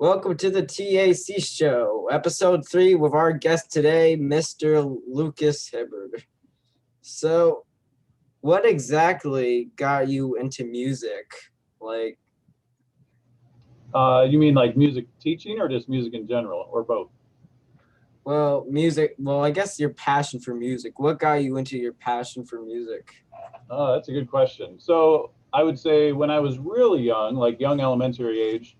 Welcome to the T.A.C. show, episode 3 with our guest today, Mr. Lucas Hibbard. So, what exactly got you into music? Like, You mean like music teaching or just music in general, or both? music, I guess your passion for music. What got you into your passion for music? That's a good question. So I would say when I was really young, like young elementary age,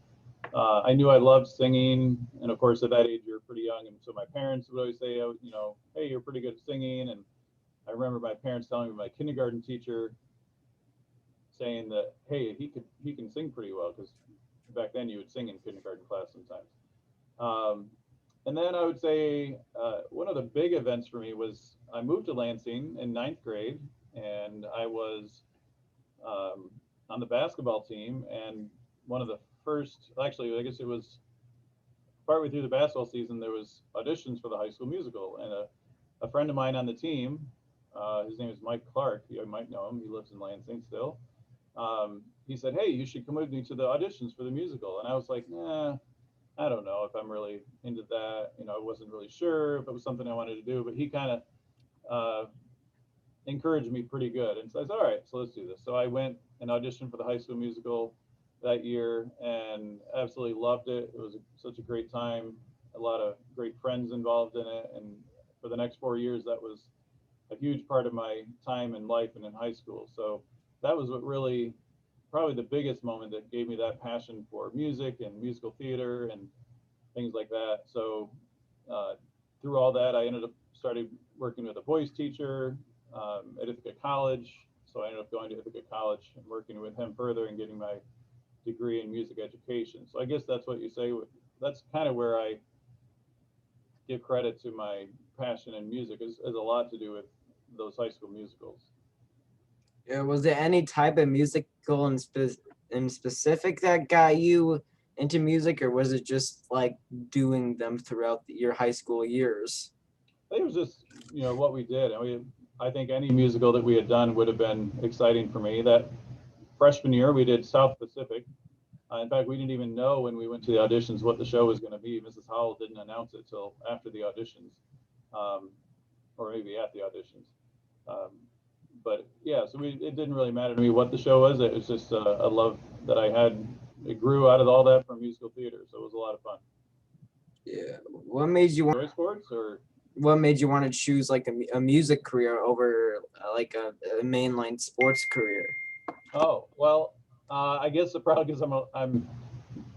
I knew I loved singing. And of course, at that age, you're pretty young. And so my parents would always say, hey, you're pretty good at singing. And I remember my parents telling me my kindergarten teacher saying that, hey, he can sing pretty well, because back then you would sing in kindergarten class sometimes. Um, and then I would say one of the big events for me was I moved to Lansing in ninth grade, and I was on the basketball team. And one of the first, actually, I guess it was partway through the basketball season, there was auditions for the High School Musical, and a friend of mine on the team, his name is Mike Clark. You might know him. He lives in Lansing still. He said, "Hey, you should come with me to the auditions for the musical." And I was like, "Nah, I don't know if I'm really into that." I wasn't really sure if it was something I wanted to do, but he kind of uh, encouraged me pretty good. And so I said, "All right, so let's do this." So I went and auditioned for the High School Musical that year and absolutely loved it. It was such a great time, a lot of great friends involved in it. And for the next 4 years, that was a huge part of my time in life and in high school. So that was what really, probably the biggest moment that gave me that passion for music and musical theater and things like that. So uh, through all that, I ended up started working with a voice teacher at Ithaca College. So I ended up going to Ithaca College and working with him further and getting my degree in music education. So I guess that's what you say. That's kind of where I give credit to my passion in music, is a lot to do with those high school musicals. Was there any type of musical in specific that got you into music, or was it just like doing them throughout your high school years? I think it was just what we did, and I think any musical that we had done would have been exciting for me. That freshman year, we did South Pacific. In fact, we didn't even know when we went to the auditions what the show was going to be. Mrs. Howell didn't announce it till after the auditions, um, or maybe at the auditions. Um, but yeah, so it didn't really matter to me what the show was. It was just a love that I had. It grew out of all that from musical theater, so it was a lot of fun. Yeah. What made you Enjoy sports, or want to choose like a music career over like a mainline sports career? oh well, I guess the problem is I'm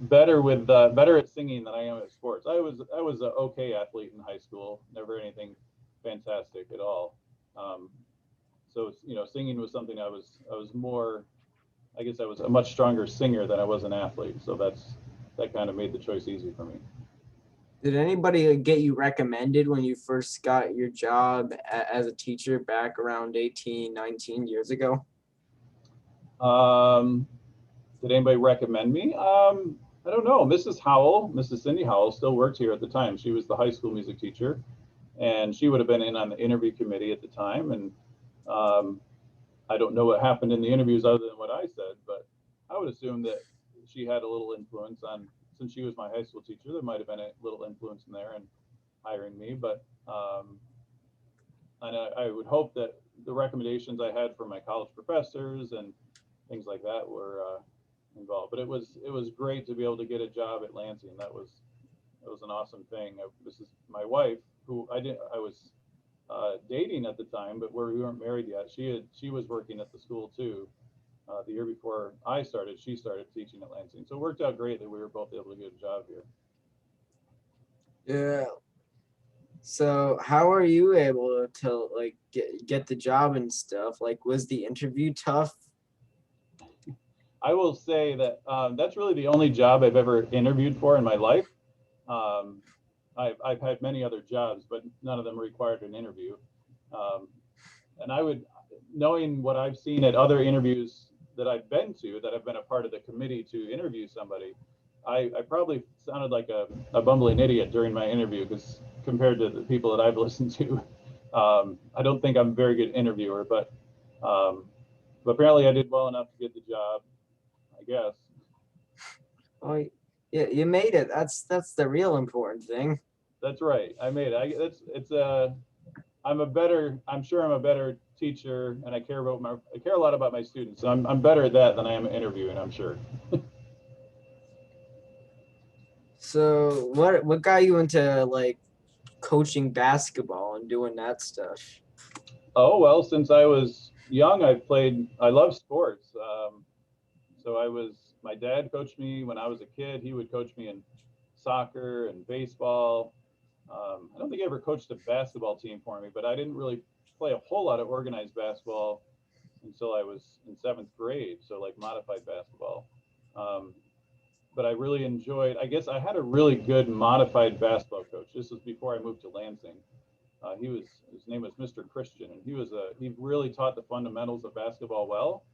better at singing than I am at sports. I was an okay athlete in high school, never anything fantastic at all. Um, so singing was something I was more. I guess I was a much stronger singer than I was an athlete. So that kind of made the choice easy for me. Did anybody get you recommended when you first got your job as a teacher back around 18, 19 years ago? Um, did anybody recommend me? I don't know. Mrs. Cindy Howell, still worked here at the time. She was the high school music teacher, and she would have been in on the interview committee at the time. And um, I don't know what happened in the interviews other than what I said, but I would assume that she had a little influence on, since she was my high school teacher, there might have been a little influence in there in hiring me. But and I would hope that the recommendations I had from my college professors and things like that were involved. But it was great to be able to get a job at Lansing. That was an awesome thing. This is my wife, who I was dating at the time, but we weren't married yet. She was working at the school too. The year before I started, she started teaching at Lansing. So it worked out great that we were both able to get a job here. Yeah. So how are you able to like get the job and stuff? Like, was the interview tough? I will say that that's really the only job I've ever interviewed for in my life. Um, I've had many other jobs, but none of them required an interview. Um, and I would, knowing what I've seen at other interviews that I've been to, that I've been a part of the committee to interview somebody, I probably sounded like a bumbling idiot during my interview, because compared to the people that I've listened to, I don't think I'm a very good interviewer, um, but apparently I did well enough to get the job, I guess. Oh, Yeah, you made it. That's the real important thing. That's right. I made it. I'm sure I'm a better teacher, and I care a lot about my students. So I'm better at that than I am at interviewing, I'm sure. So what got you into like coaching basketball and doing that stuff? Oh, well, since I was young, I love sports. So my dad coached me when I was a kid. He would coach me in soccer and baseball. I don't think he ever coached a basketball team for me, but I didn't really play a whole lot of organized basketball until I was in seventh grade. So like modified basketball. Um, but I really enjoyed, I guess I had a really good modified basketball coach. This was before I moved to Lansing. His name was Mr. Christian, and he really taught the fundamentals of basketball well,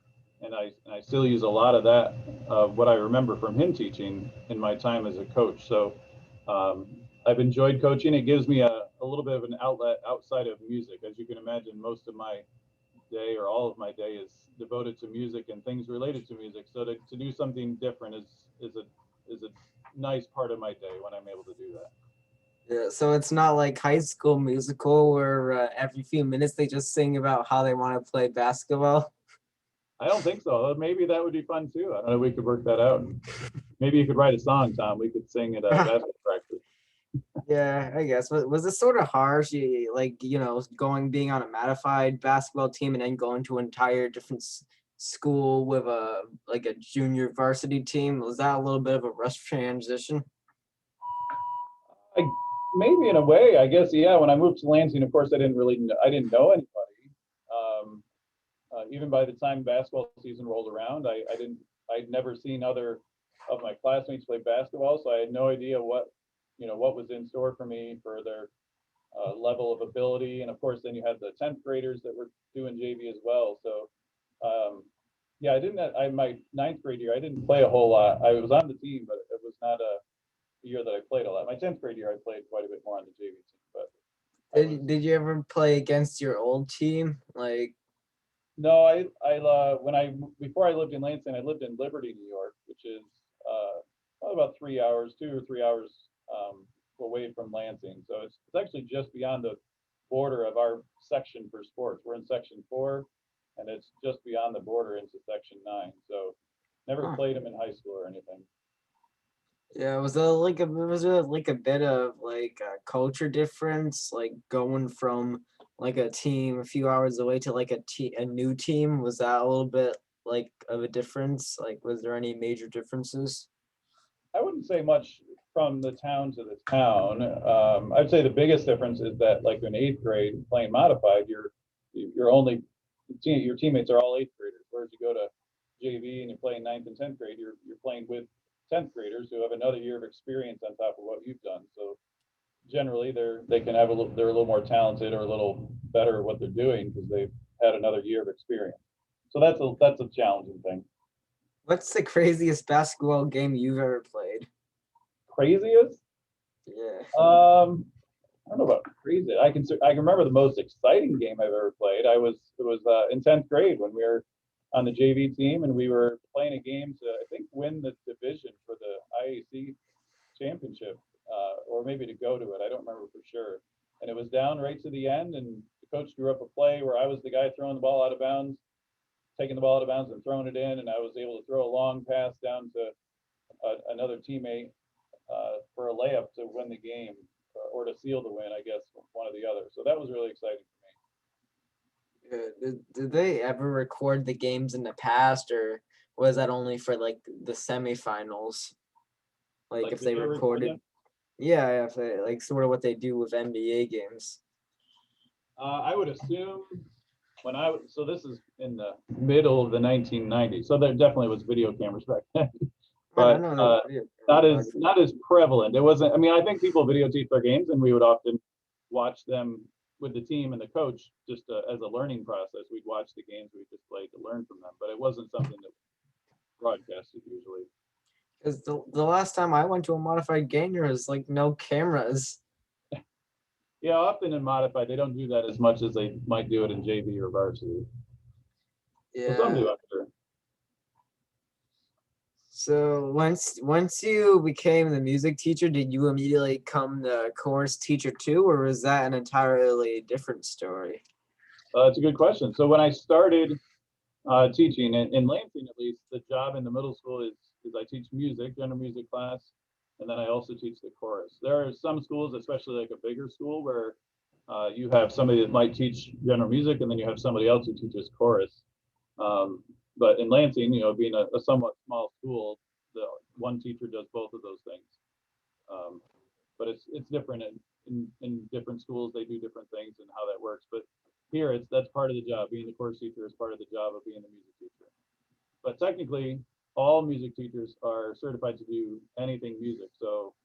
and I still use a lot of that what I remember from him teaching in my time as a coach. So I've enjoyed coaching. It gives me a little bit of an outlet outside of music. As you can imagine, most of my day or all of my day is devoted to music and things related to music. So to do something different is a nice part of my day when I'm able to do that. Yeah, so it's not like High School Musical where every few minutes they just sing about how they want to play basketball. I don't think so. Maybe that would be fun too. I don't know. We could work that out. Maybe you could write a song, Tom. We could sing at a basketball practice. Yeah, I guess. Was it sort of harsh? Like, being on a modified basketball team and then going to an entire different school with a junior varsity team. Was that a little bit of a rough transition? Maybe in a way, I guess. Yeah. When I moved to Lansing, of course, I didn't know anybody. Um, Even by the time basketball season rolled around, I'd never seen other of my classmates play basketball, so I had no idea what was in store for me for their level of ability. And of course, then you had the 10th graders that were doing JV as well. So, yeah, my ninth grade year, I didn't play a whole lot. I was on the team, but it was not a year that I played a lot. My 10th grade year, I played quite a bit more on the JV team, but Did you ever play against your old team? Like, no, before I lived in Lansing, I lived in Liberty, New York, which is probably about 3 hours, 2 or 3 hours away from Lansing. So it's actually just beyond the border of our section for sports. We're in section 4, and it's just beyond the border into section 9. So never huh. played them in high school or anything. Yeah, was there like a bit of like a culture difference, like going from like a team a few hours away to like a new team? Was that a little bit like of a difference? Like, was there any major differences? I wouldn't say much from the town to the town. I'd say the biggest difference is that, like in eighth grade, playing modified, your teammates are all eighth graders. Whereas you go to JV and you play in ninth and 10th grade, you're playing with 10th graders who have another year of experience on top of what you've done. So generally, they're a little more talented or a little better at what they're doing because they've had another year of experience. So that's a challenging thing. What's the craziest basketball game you've ever played? Craziest? Yeah. I don't know about crazy. I can remember the most exciting game I've ever played. It was in 10th grade when we were on the JV team and we were playing a game to, I think, win the division for the IAC championship, or maybe to go to it. I don't remember for sure. And it was down right to the end, and the coach drew up a play where I was the guy throwing the ball out of bounds, taking the ball out of bounds and throwing it in, and I was able to throw a long pass down to another teammate for a layup to win the game or to seal the win, I guess, one or the other. So that was really exciting Yeah. Did they ever record the games in the past, or was that only for like the semifinals? for me. Like Like, if did they they record recorded, them? yeah, if they like sort of what they do with NBA games. I would assume so this is in the middle of the 1990s. So there definitely was video cameras back then, I but don't know. Video not as prevalent. It wasn't. I mean, I think people videotape their games, and we would often watch them with the team and the coach just as a learning process. We'd watch the games we just played to learn from them, but it wasn't something that broadcasted usually. Because the last time I went to a modified game, there was like no cameras. Yeah, often in modified, they don't do that as much as they might do it in JV or varsity. Well, some Yeah. do, I'm sure. So once you became the music teacher, did you immediately become the chorus teacher too, or was that an entirely different story? That's a good question. So when I started teaching in Lansing, at least, the job in the middle school is I teach music, general music class, and then I also teach the chorus. There are some schools, especially like a bigger school, where you have somebody that might teach general music, and then you have somebody else who teaches chorus. Um, but in Lansing, being a somewhat small school, the one teacher does both of those things. Um, but it's different in different schools. They do different things and how that works. But here, that's part of the job. Being the chorus teacher is part of the job of being the music teacher. But technically, all music teachers are certified to do anything music. So,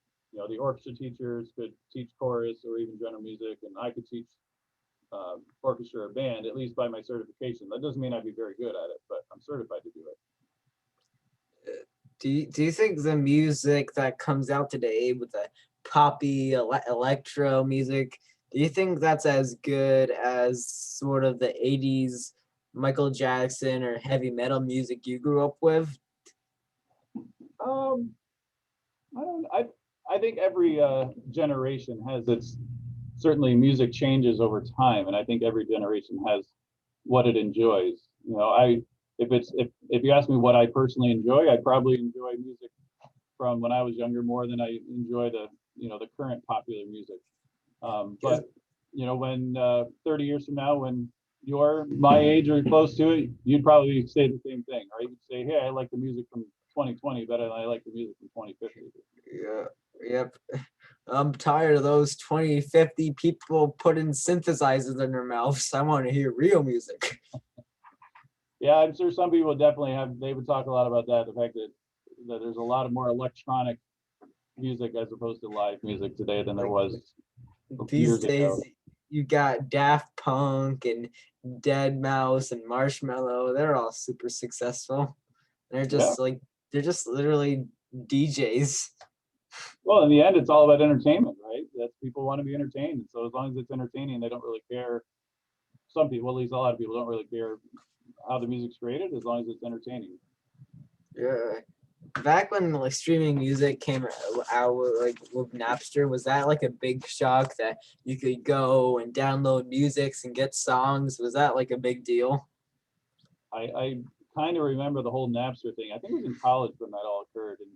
the orchestra teachers could teach chorus or even general music, and I could teach orchestra or band, at least by my certification. That doesn't mean I'd be very good at it, but I'm certified to do it. Do you think the music that comes out today with the poppy electro music, do you think that's as good as sort of the 80s Michael Jackson or heavy metal music you grew up with? Um, I don't. I think every generation has its certainly music changes over time, and I think every generation has what it enjoys. If you ask me what I personally enjoy, I probably enjoy music from when I was younger more than I enjoy the current popular music. But when 30 years from now, when you're my age or close to it, you'd probably say the same thing, right? You'd say, "Hey, I like the music from 2020 better than I like the music from 2050." Yeah, yep. I'm tired of those 2050 people putting synthesizers in their mouths. I want to hear real music. Yeah, I'm sure some people definitely have. They would talk a lot about that. The fact that there's a lot of more electronic music as opposed to live music today than there was These years days, ago. you got Daft Punk and Dead Mouse and Marshmello. They're all super successful. They're Yeah. just they're just literally DJs. Well, in the end, it's all about entertainment, right? That people want to be entertained. So as long as it's entertaining, they don't really care. Some people, at least a lot of people, don't really care how the music's created as long as it's entertaining. Yeah. Back when like streaming music came out like with Napster, was that like a big shock that you could go and download musics and get songs? Was that like a big deal? I kind of remember the whole Napster thing. I think it was in college when that all occurred, and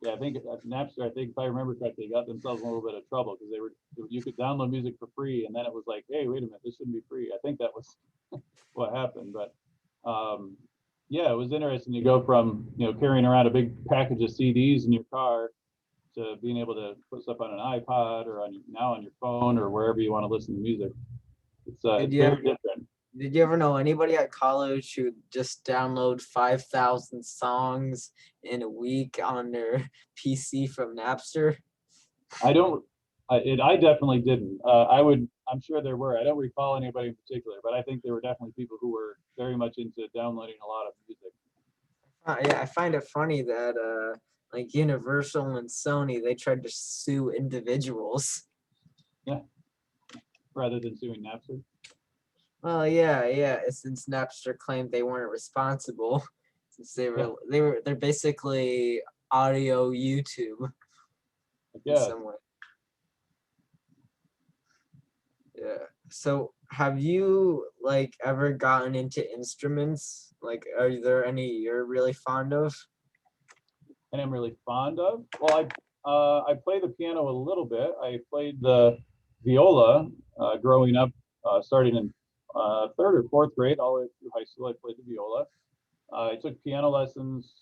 yeah, I think Napster. I think if I remember correctly, got themselves in a little bit of trouble because you could download music for free, and then it was like, hey, wait a minute, this shouldn't be free. I think that was what happened, but yeah, it was interesting. You go from carrying around a big package of CDs in your car to being able to put stuff on an iPod or now on your phone or wherever you want to listen to music. Did It's you very ever different. did you ever know anybody at college who just download 5,000 songs in a week on their PC from Napster? I don't. I definitely didn't. I'm sure there were. I don't recall anybody in particular, but I think there were definitely people who were very much into downloading a lot of music. Yeah, I find it funny that like Universal and Sony they tried to sue individuals. Yeah, rather than suing Napster. Well, yeah. Since Napster claimed they weren't responsible, since Yeah, they're basically audio YouTube I in guess. some way. Yeah. So have you like ever gotten into instruments? Like, are there any you're really fond of? And I'm really fond of. Well, I play the piano a little bit. I played the viola growing up, starting in third or fourth grade, all the way through high school. I played the viola. I took piano lessons.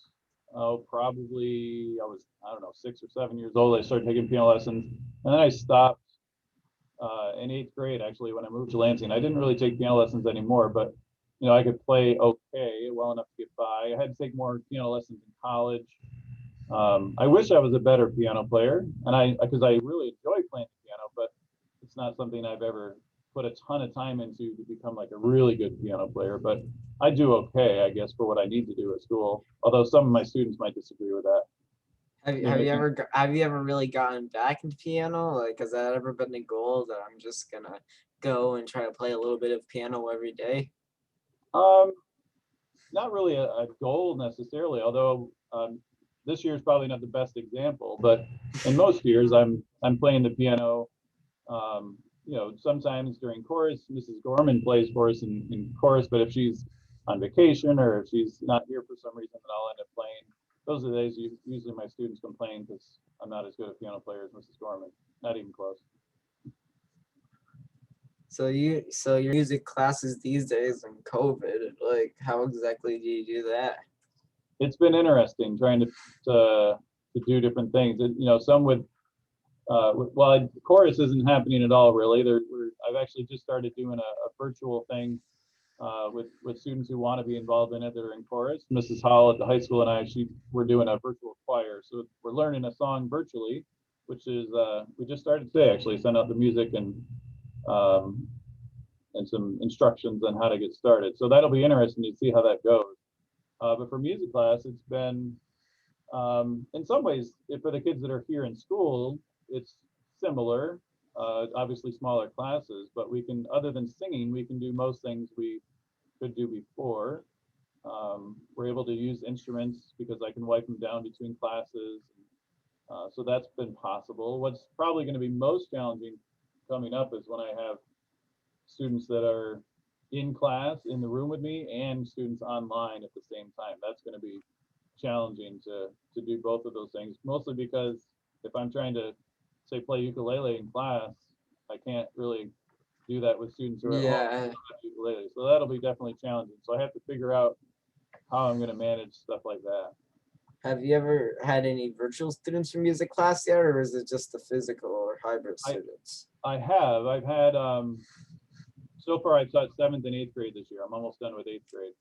Oh, probably I don't know 6 or 7 years old. I started taking piano lessons, and then I stopped in eighth grade. Actually, when I moved to Lansing, I didn't really take piano lessons anymore, but I could play okay, well enough to get by. I had to take more piano lessons in college. I wish I was a better piano player, and because I really enjoy playing the piano, but it's not something I've ever put a ton of time into to become like a really good piano player. But I do okay, I guess, for what I need to do at school. Although some of my students might disagree with that. Have you ever really gotten back into piano? Like, has that ever been a goal that I'm just gonna go and try to play a little bit of piano every day? Um, Not really a goal necessarily, although this year is probably not the best example, but in most years, I'm playing the piano. Sometimes during chorus, Mrs. Gorman plays for us in chorus, but if she's on vacation or if she's not here for some reason, then I'll end up playing. Those are the days usually my students complain because I'm not as good a piano player as Mrs. Gorman, not even close. So your music classes these days in COVID, like how exactly do you do that? It's been interesting trying to do different things. Some with chorus isn't happening at all really. I've actually just started doing a virtual thing with students who want to be involved in it that are in chorus. Mrs. Hall at the high school and we're doing a virtual choir, so we're learning a song virtually, which is we just started today actually. Sent out the music um, and some instructions on how to get started. So that'll be interesting to see how that goes. But for music class, it's been in some ways for the kids that are here in school, it's similar. Obviously smaller classes, but we can, other than singing, we can do most things we could do before. We're able to use instruments because I can wipe them down between classes. So that's been possible. What's probably going to be most challenging coming up is when I have students that are in class in the room with me and students online at the same time. That's going to be challenging to do both of those things, mostly because if I'm trying to say play ukulele in class, I can't really do that with students who are at home ukulele. So that'll be definitely challenging. So I have to figure out how I'm going to manage stuff like that. Have you ever had any virtual students from music class yet, or is it just the physical or hybrid students? I've had so far I've taught 7th and 8th grade this year. I'm almost done with 8th grade.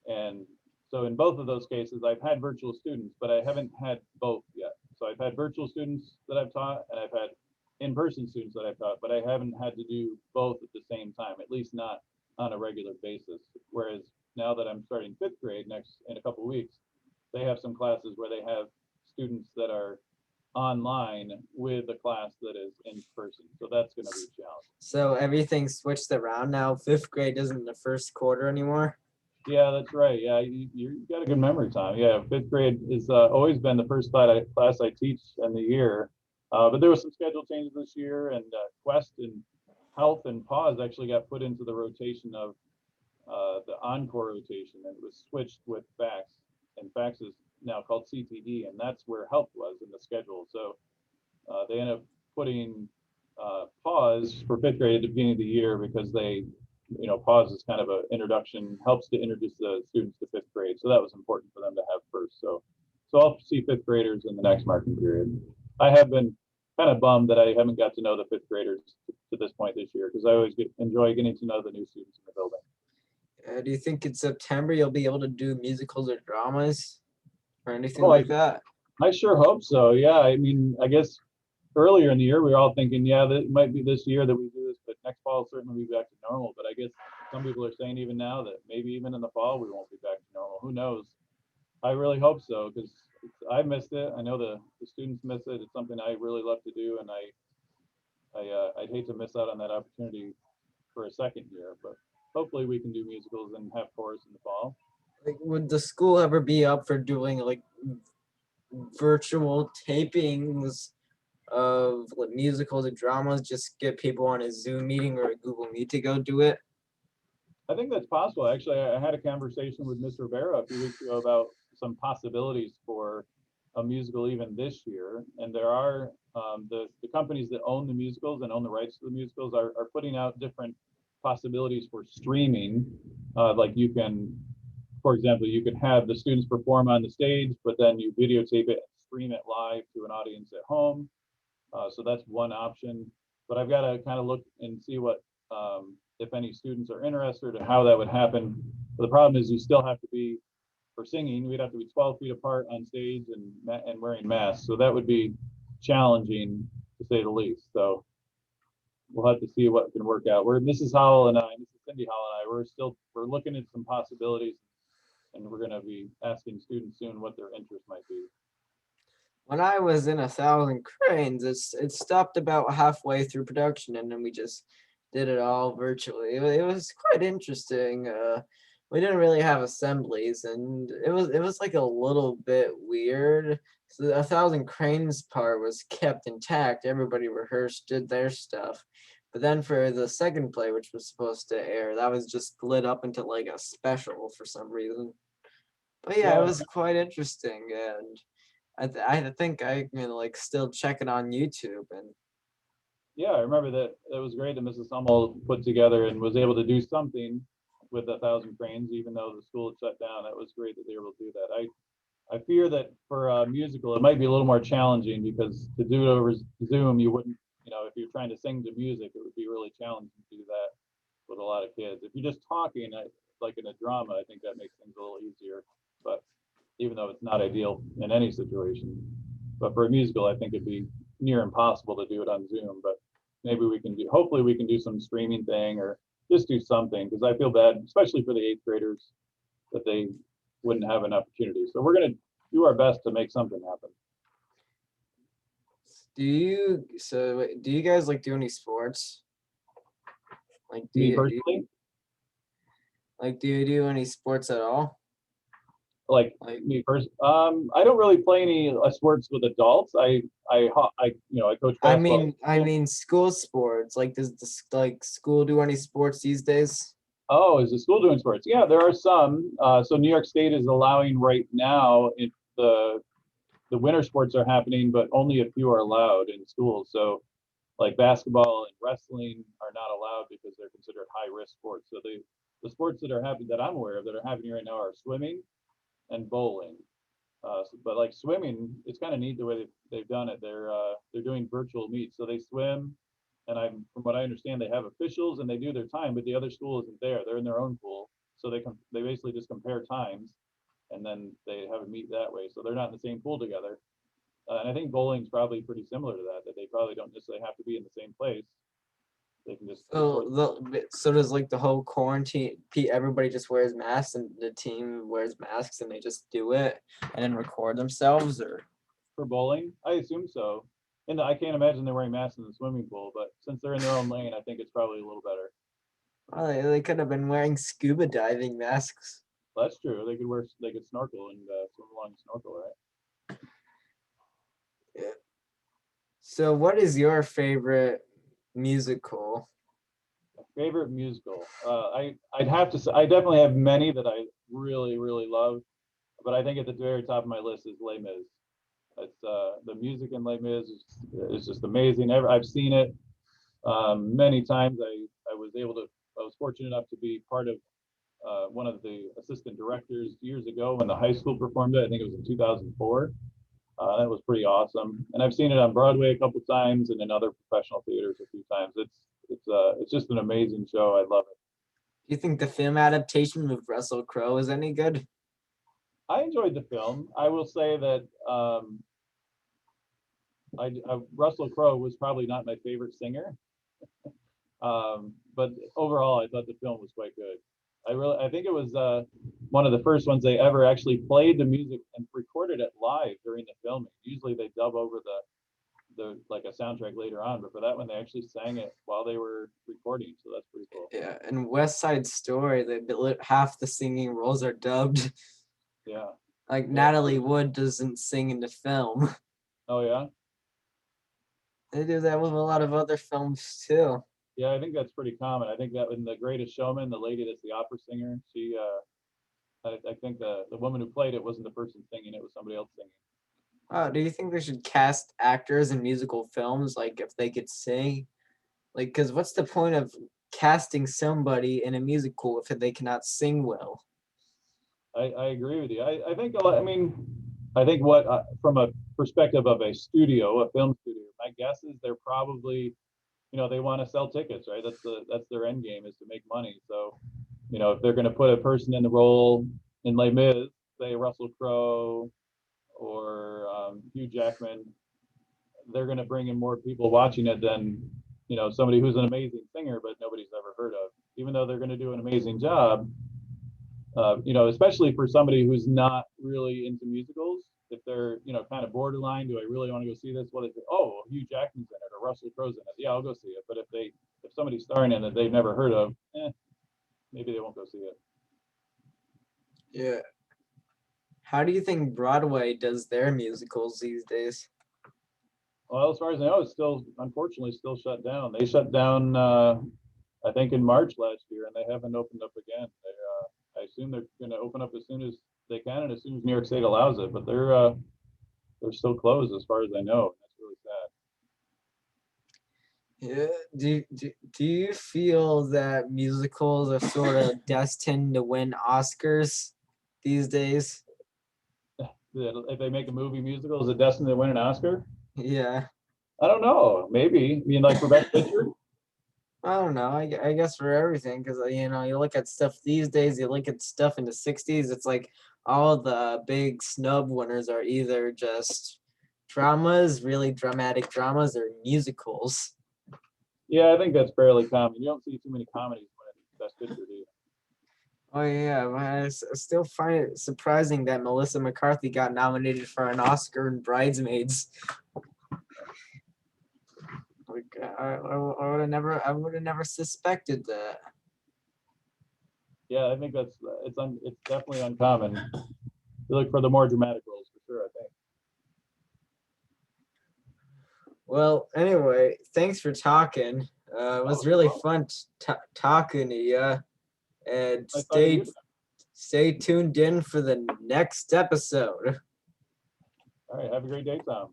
And so in both of those cases, I've had virtual students, but I haven't had both yet. So I've had virtual students that I've taught, and I've had in-person students that I've taught, but I haven't had to do both at the same time, at least not on a regular basis. Whereas now that I'm starting 5th grade in a couple of weeks, they have some classes where they have students that are online with a class that is in person. So that's going to be a challenge. So everything's switched around now. 5th grade isn't the first quarter anymore. Yeah, that's right. Yeah, you got a good memory, Tom. Yeah, 5th grade is always been the first class I teach in the year. But there was some schedule changes this year, and Quest and Health and Pause actually got put into the rotation of the encore rotation, and it was switched with Fax. And Fax is now called CTD, and that's where Health was in the schedule. So they ended up putting Pause for 5th grade at the beginning of the year because Pause is kind of an introduction, helps to introduce the students to 5th grade. So that was important for them to have first. So I'll see 5th graders in the next marking period. I have been kind of bummed that I haven't got to know the 5th graders to this point this year because I always enjoy getting to know the new students in the building. Do you think in September you'll be able to do musicals or dramas or anything like that? I sure hope so. Yeah, I mean, I guess earlier in the year we were all thinking, yeah, that it might be this year that we do this, but next fall will certainly be back to normal. But I guess some people are saying even now that maybe even in the fall we won't be back to normal. Who knows? I really hope so because I missed it. I know the students miss it. It's something I really love to do, and I'd hate to miss out on that opportunity for a second year. But hopefully we can do musicals and have chorus in the fall. Like, would the school ever be up for doing like virtual tapings of like musicals and dramas? Just get people on a Zoom meeting or a Google Meet to go do it? I think that's possible. Actually, I had a conversation with Ms. Rivera a few weeks ago about some possibilities for a musical even this year. And there are the companies that own the musicals and own the rights to the musicals are putting out different possibilities for streaming. Like you can, for example, you could have the students perform on the stage, but then you videotape it and stream it live to an audience at home. So that's one option. But I've got to kind of look and see what if any students are interested in how that would happen. But the problem is you still have to be, for singing, we'd have to be 12 feet apart on stage and wearing masks. So that would be challenging to say the least. So we'll have to see what can work out. Mrs. Howell and Mrs. Cindy Howell and I, we're looking at some possibilities, and we're going to be asking students soon what their interest might be. When I was in 1,000 Cranes, it stopped about halfway through production, and then we just did it all virtually. It was quite interesting. We didn't really have assemblies, and it was like a little bit weird So the 1,000 Cranes part was kept intact. Everybody rehearsed, did their stuff. But then for the second play, which was supposed to air, that was just split up into like a special for some reason. But yeah, it Yeah, was quite interesting, and I think I can like still check it on YouTube. And yeah, I remember that it was great that Mrs. Hummel put together and was able to do something with 1,000 Cranes, even though the school had shut down. That was great that they were able to do that. I fear that for a musical, it might be a little more challenging because to do it over Zoom, you wouldn't, if you're trying to sing to music, it would be really challenging to do that with a lot of kids. If you're just talking, like in a drama, I think that makes things a little easier. But even though it's not ideal in any situation, but for a musical, I think it'd be near impossible to do it on Zoom. But maybe hopefully we can do some streaming thing or just do something because I feel bad, especially for the eighth graders, that they wouldn't have an opportunity. So we're going to do our best to make something happen. do you guys like do any sports? Like Me personally, do you do any sports at all? like Like me first, I don't really play any sports with adults. I coach basketball. I mean school sports. Like does like school do any sports these days? Oh, is the school doing sports? Yeah, there are some. So New York State is allowing right now the winter sports are happening, but only a few are allowed in schools. So like basketball and wrestling are not allowed because they're considered high risk sports. So the sports that are happening that I'm aware of that are happening right now are swimming and bowling. But like swimming, it's kind of neat the way they've done it. They're doing virtual meets, so they swim, and from what I understand, they have officials and they do their time, but the other school isn't there. They're in their own pool, so they basically just compare times, and then they have a meet that way. So they're not in the same pool together. And I think bowling's probably pretty similar to that. That they probably don't necessarily have to be in the same place. They can just record. So does like the whole quarantine, everybody just wears masks and the team wears masks and they just do it and then record themselves, or For bowling, I assume so. And I can't imagine they're wearing masks in the swimming pool, but since they're in their own lane, I think it's probably a little better. well, they could have been wearing scuba diving masks. Well, that's true. They could snorkel and swim along and snorkel, right? Yeah. So what is your favorite musical? Favorite musical? I'd have to say I definitely have many that I really really love, but I think at the very top of my list is Les Mis. It's the music in Les Mis is just amazing. I've seen it many times. I was fortunate enough to be part of one of the assistant directors years ago when the high school performed it. I think it was in 2004. That was pretty awesome. And I've seen it on Broadway a couple times and in other professional theaters a few times. It's just an amazing show. I love it. Do you think the film adaptation with Russell Crowe is any good? I enjoyed the film. I will say that Russell Crowe was probably not my favorite singer, but overall, I thought the film was quite good. I think it was one of the first ones they ever actually played the music and recorded it live during the filming. Usually they dub over the like a soundtrack later on, but for that one they actually sang it while they were recording, so that's pretty cool. Yeah, in West Side Story, half the singing roles are dubbed. Yeah. Like Yeah. Natalie Wood doesn't sing in the film. Oh yeah. They do that with a lot of other films too. Yeah, I think that's pretty common. I think that in The Greatest Showman, the lady that's the opera singer, I think the woman who played it wasn't the person singing; it was somebody else singing. Do you think they should cast actors in musical films, like if they could sing? Like, because what's the point of casting somebody in a musical if they cannot sing well? I agree with you. I think a lot. I mean, I think what from a perspective of a studio, a film studio, my guess is they're probably, they want to sell tickets, right? That's their end game is to make money. So, if they're going to put a person in the role in Les Mis, say Russell Crowe or Hugh Jackman, they're going to bring in more people watching it than somebody who's an amazing singer but nobody's ever heard of. Even though they're going to do an amazing job, especially for somebody who's not really into musicals, if they're kind of borderline, do I really want to go see this? What is it? Oh, Hugh Jackman's in it or Russell Crowe's in it. Yeah, I'll go see it. But if somebody's starring in it they've never heard of, maybe they won't go see it. Yeah. How do you think Broadway does their musicals these days? Well, as far as I know, it's still unfortunately still shut down. They shut down, I think, in March last year, and they haven't opened up again. I assume they're going to open up as soon as they can and as soon as New York State allows it. But they're still closed as far as I know. That's really sad. Yeah. Do you feel that musicals are sort of destined to win Oscars these days? If they make a movie musical, is it destined to win an Oscar? Yeah. I don't know. Maybe. I mean, like for Best Picture? I don't know. I guess for everything, because you look at stuff these days, you look at stuff in the '60s. It's like all the big snub winners are either just dramas, really dramatic dramas, or musicals. Yeah, I think that's fairly common. You don't see too many comedies winning Best Picture, do you? Oh yeah, but I still find it surprising that Melissa McCarthy got nominated for an Oscar in *Bridesmaids*. Like I would have never suspected that. Yeah, I think it's definitely uncommon. You look for the more dramatic roles for sure, I think. Well, anyway, thanks for talking. It was really fun talking to you. And Nice talking to you. stay tuned in for the next episode. All right, have a great day, Tom.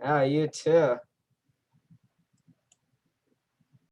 Ah, you too.